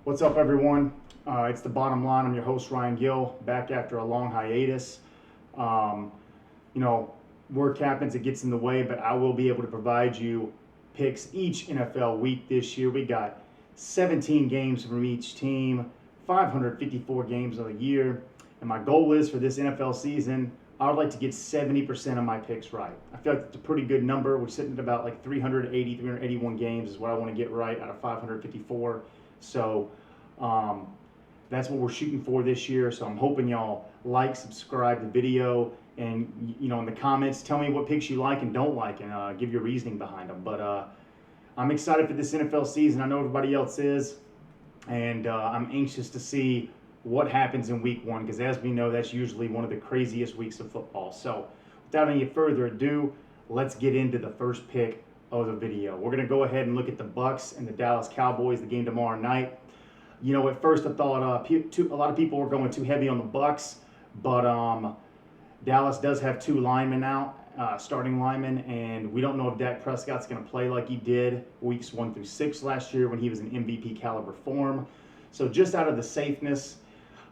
What's up, everyone? It's the bottom line. I'm your host, Ryan Gill, back after a long hiatus. Um, Work happens, it gets in the way, but I will be able to provide you picks each NFL week this year. We got 17 games from each team, 554 games of the year, and my goal is for this NFL season, I would like to get 70% of my picks right. I feel like that's a pretty good number. We're sitting at about like 381 games is what I want to get right out of 554. So that's what we're shooting for this year. So I'm hoping y'all like, subscribe the video, and in the comments tell me what picks you like and don't like, and give your reasoning behind them. But I'm excited for this NFL season. I know everybody else is, and I'm anxious to see what happens in week one, because as we know, that's usually one of the craziest weeks of football. So without any further ado, let's get into the first pick of the video. We're going to go ahead and look at the Bucks and the Dallas Cowboys, the game tomorrow night. At first I thought a lot of people were going too heavy on the Bucks, but Dallas does have two linemen out, starting linemen, and we don't know if Dak Prescott's going to play like he did weeks 1 through 6 last year when he was in MVP caliber form. So just out of the safeness,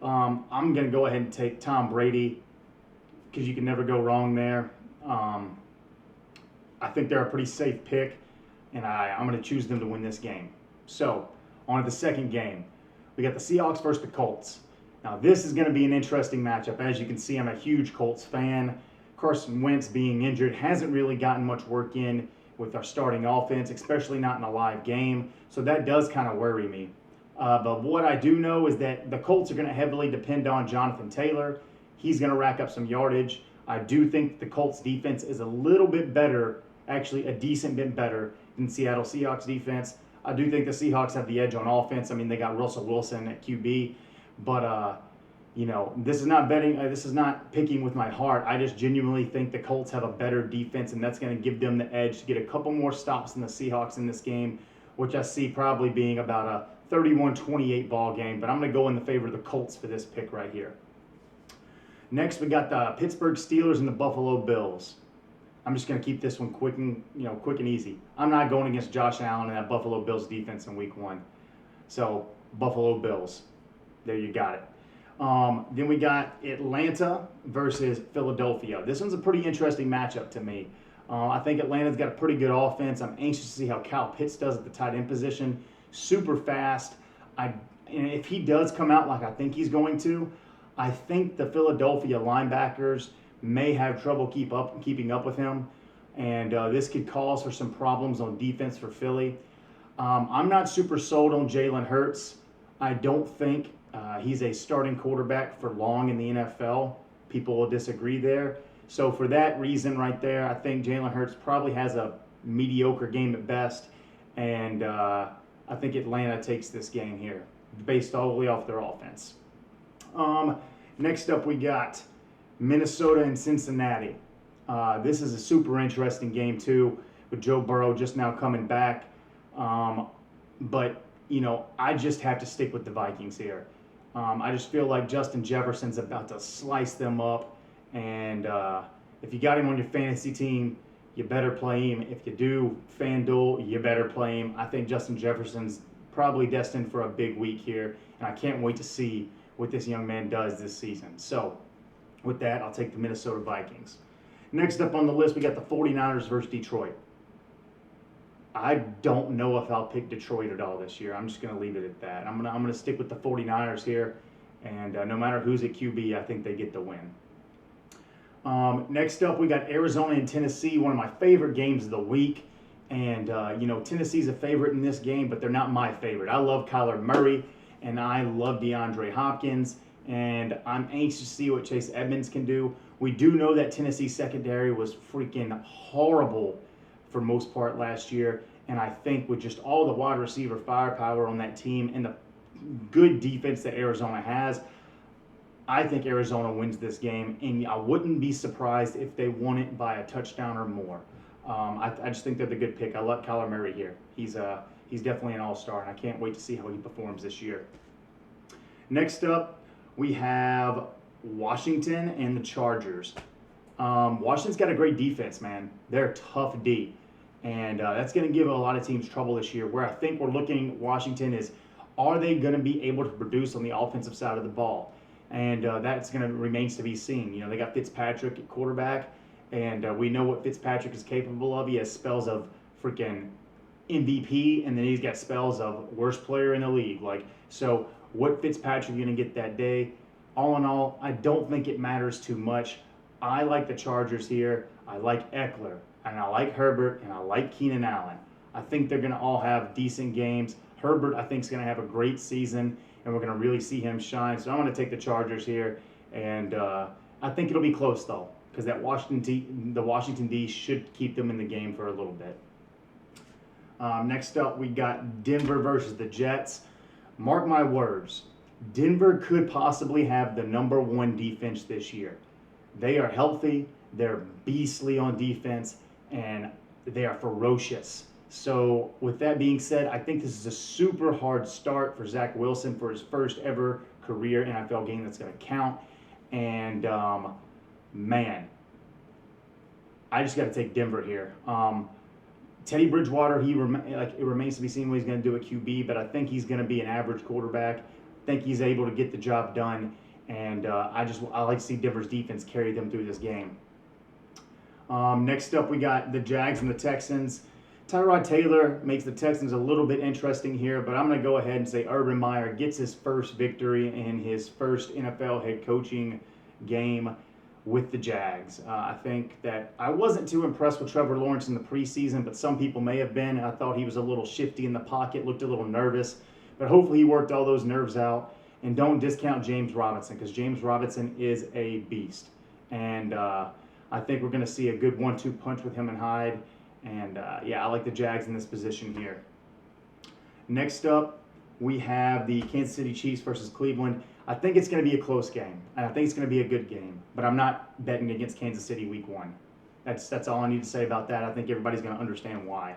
I'm going to go ahead and take Tom Brady, because you can never go wrong there. I think they're a pretty safe pick, and I'm going to choose them to win this game. So, on to the second game. We got the Seahawks versus the Colts. Now, this is going to be an interesting matchup. As you can see, I'm a huge Colts fan. Carson Wentz being injured hasn't really gotten much work in with our starting offense, especially not in a live game. So that does kind of worry me. But what I do know is that the Colts are going to heavily depend on Jonathan Taylor. He's going to rack up some yardage. I do think the Colts defense is a little bit better, actually a decent bit better than Seattle Seahawks defense. I do think the Seahawks have the edge on offense. I mean, they got Russell Wilson at QB. But, this is not betting. This is not picking with my heart. I just genuinely think the Colts have a better defense, and that's going to give them the edge to get a couple more stops than the Seahawks in this game, which I see probably being about a 31-28 ball game. But I'm going to go in the favor of the Colts for this pick right here. Next, we got the Pittsburgh Steelers and the Buffalo Bills. I'm just going to keep this one quick and easy. I'm not going against Josh Allen and that Buffalo Bills defense in week 1. So, Buffalo Bills. There you got it. Then we got Atlanta versus Philadelphia. This one's a pretty interesting matchup to me. I think Atlanta's got a pretty good offense. I'm anxious to see how Kyle Pitts does at the tight end position. Super fast. And if he does come out like I think he's going to, I think the Philadelphia linebackers may have trouble keeping up with him, and this could cause for some problems on defense for Philly. I'm not super sold on Jalen Hurts. I don't think he's a starting quarterback for long in the NFL. People will disagree there. So for that reason right there, I think Jalen Hurts probably has a mediocre game at best, and I think Atlanta takes this game here based solely off their offense. Next up, we got Minnesota and Cincinnati. This is a super interesting game, too, with Joe Burrow just now coming back. But I just have to stick with the Vikings here. I just feel like Justin Jefferson's about to slice them up. And if you got him on your fantasy team, you better play him. If you do FanDuel, you better play him. I think Justin Jefferson's probably destined for a big week here. And I can't wait to see what this young man does this season. So, with that, I'll take the Minnesota Vikings. Next up on the list, we got the 49ers versus Detroit. I don't know if I'll pick Detroit at all this year. I'm just going to leave it at that. I'm going to stick with the 49ers here, and no matter who's at QB, I think they get the win. Next up, we got Arizona and Tennessee, one of my favorite games of the week. And, Tennessee's a favorite in this game, but they're not my favorite. I love Kyler Murray, and I love DeAndre Hopkins, and I'm anxious to see what Chase Edmonds can do. We do know that Tennessee's secondary was freaking horrible for most part last year, and I think with just all the wide receiver firepower on that team and the good defense that Arizona has, I think Arizona wins this game, and I wouldn't be surprised if they won it by a touchdown or more. I just think they're the good pick. I love Kyler Murray here. He's definitely an all-star, and I can't wait to see how he performs this year. Next up, we have Washington and the Chargers. Washington's got a great defense, man. They're tough D. And that's going to give a lot of teams trouble this year. Where I think we're looking, Washington is Are they going to be able to produce on the offensive side of the ball? And that's going to remains to be seen. They got Fitzpatrick at quarterback, and we know what Fitzpatrick is capable of. He has spells of freaking MVP, and then he's got spells of worst player in the league. So what Fitzpatrick going to get that day? All in all, I don't think it matters too much. I like the Chargers here. I like Eckler, and I like Herbert, and I like Keenan Allen. I think they're going to all have decent games. Herbert, I think, is going to have a great season, and we're going to really see him shine. So I'm going to take the Chargers here, and I think it'll be close, though, because the Washington D should keep them in the game for a little bit. Next up, we got Denver versus the Jets. Mark my words, Denver could possibly have the #1 defense this year. They are healthy, they're beastly on defense, and they are ferocious. So with that being said, I think this is a super hard start for Zach Wilson for his first ever career NFL game that's going to count. And, man, I just got to take Denver here. Teddy Bridgewater, it remains to be seen what he's going to do at QB, but I think he's going to be an average quarterback. I think he's able to get the job done, and I like to see Denver's defense carry them through this game. Next up, we got the Jags and the Texans. Tyrod Taylor makes the Texans a little bit interesting here, but I'm going to go ahead and say Urban Meyer gets his first victory in his first NFL head coaching game with the Jags. I think that I wasn't too impressed with Trevor Lawrence in the preseason, but some people may have been. I thought he was a little shifty in the pocket, looked a little nervous, but hopefully he worked all those nerves out. And don't discount James Robinson, because James Robinson is a beast. And I think we're going to see a good 1-2 punch with him and Hyde. And, I like the Jags in this position here. Next up, we have the Kansas City Chiefs versus Cleveland. I think it's going to be a close game, and I think it's going to be a good game. But I'm not betting against Kansas City week 1. That's all I need to say about that. I think everybody's going to understand why.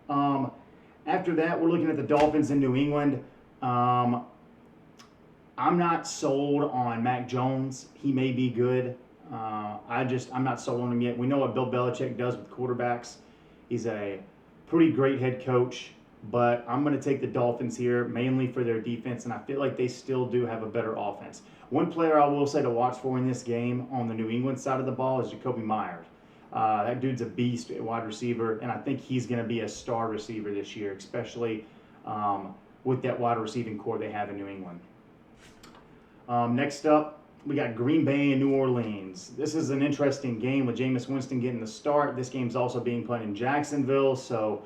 After that, we're looking at the Dolphins in New England. I'm not sold on Mac Jones. He may be good. I'm not sold on him yet. We know what Bill Belichick does with quarterbacks. He's a pretty great head coach, but I'm going to take the Dolphins here mainly for their defense, and I feel like they still do have a better offense. One player I will say to watch for in this game on the New England side of the ball is Jacoby Myers. That dude's a beast at wide receiver, and I think he's going to be a star receiver this year, especially with that wide receiving core they have in New England. Next up, we got Green Bay and New Orleans. This is an interesting game with Jameis Winston getting the start. This game's also being played in Jacksonville, so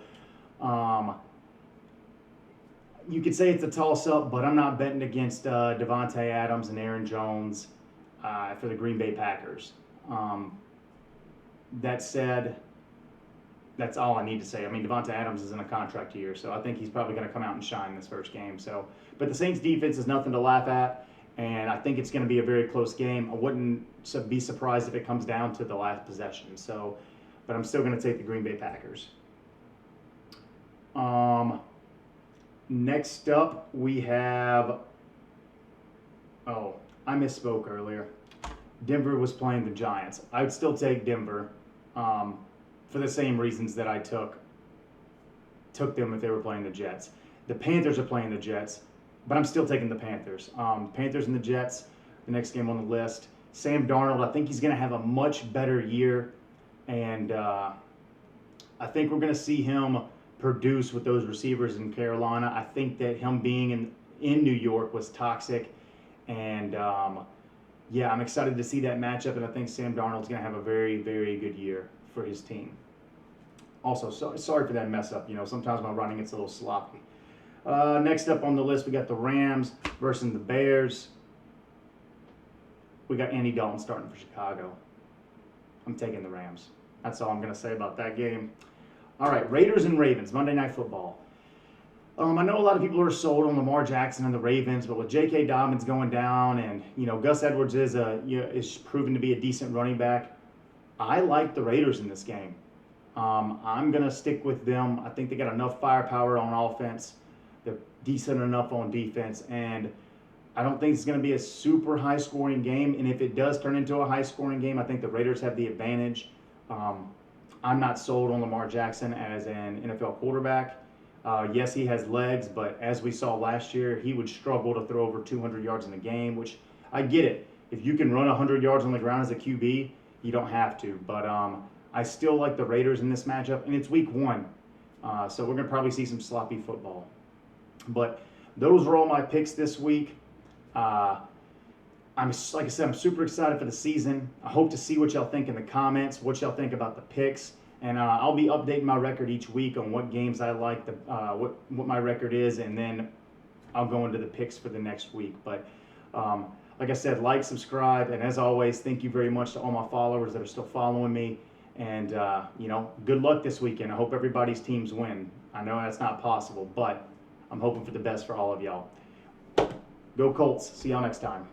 you could say it's a toss-up, but I'm not betting against Devontae Adams and Aaron Jones for the Green Bay Packers. That said, that's all I need to say. I mean, Devontae Adams is in a contract year, so I think he's probably going to come out and shine this first game. But the Saints' defense is nothing to laugh at. And I think it's going to be a very close game. I wouldn't be surprised if it comes down to the last possession. But I'm still going to take the Green Bay Packers. Next up, we have. Oh, I misspoke earlier. Denver was playing the Giants. I would still take Denver for the same reasons that I took them if they were playing the Jets. The Panthers are playing the Jets. But I'm still taking the Panthers. Panthers and the Jets, the next game on the list. Sam Darnold, I think he's going to have a much better year. And I think we're going to see him produce with those receivers in Carolina. I think that him being in New York was toxic. And, I'm excited to see that matchup. And I think Sam Darnold's going to have a very, very good year for his team. Also, sorry for that mess up. Sometimes my writing gets a little sloppy. Next up on the list, we got the Rams versus the Bears. We got Andy Dalton starting for Chicago. I'm taking the Rams. That's all I'm going to say about that game. All right, Raiders and Ravens, Monday Night Football. I know a lot of people are sold on Lamar Jackson and the Ravens, but with J.K. Dobbins going down and, Gus Edwards is proven to be a decent running back, I like the Raiders in this game. I'm going to stick with them. I think they got enough firepower on offense. They're decent enough on defense, and I don't think it's going to be a super high-scoring game. And if it does turn into a high-scoring game, I think the Raiders have the advantage. I'm not sold on Lamar Jackson as an NFL quarterback. Yes, he has legs, but as we saw last year, he would struggle to throw over 200 yards in a game, which I get it. If you can run 100 yards on the ground as a QB, you don't have to. But I still like the Raiders in this matchup, and it's week 1. So we're going to probably see some sloppy football. But those are all my picks this week. Like I said, I'm super excited for the season. I hope to see what y'all think in the comments, what y'all think about the picks. And I'll be updating my record each week on what games I like, what my record is, and then I'll go into the picks for the next week. But like I said, like, subscribe, and as always, thank you very much to all my followers that are still following me. And, good luck this weekend. I hope everybody's teams win. I know that's not possible, but I'm hoping for the best for all of y'all. Go Colts. See y'all next time.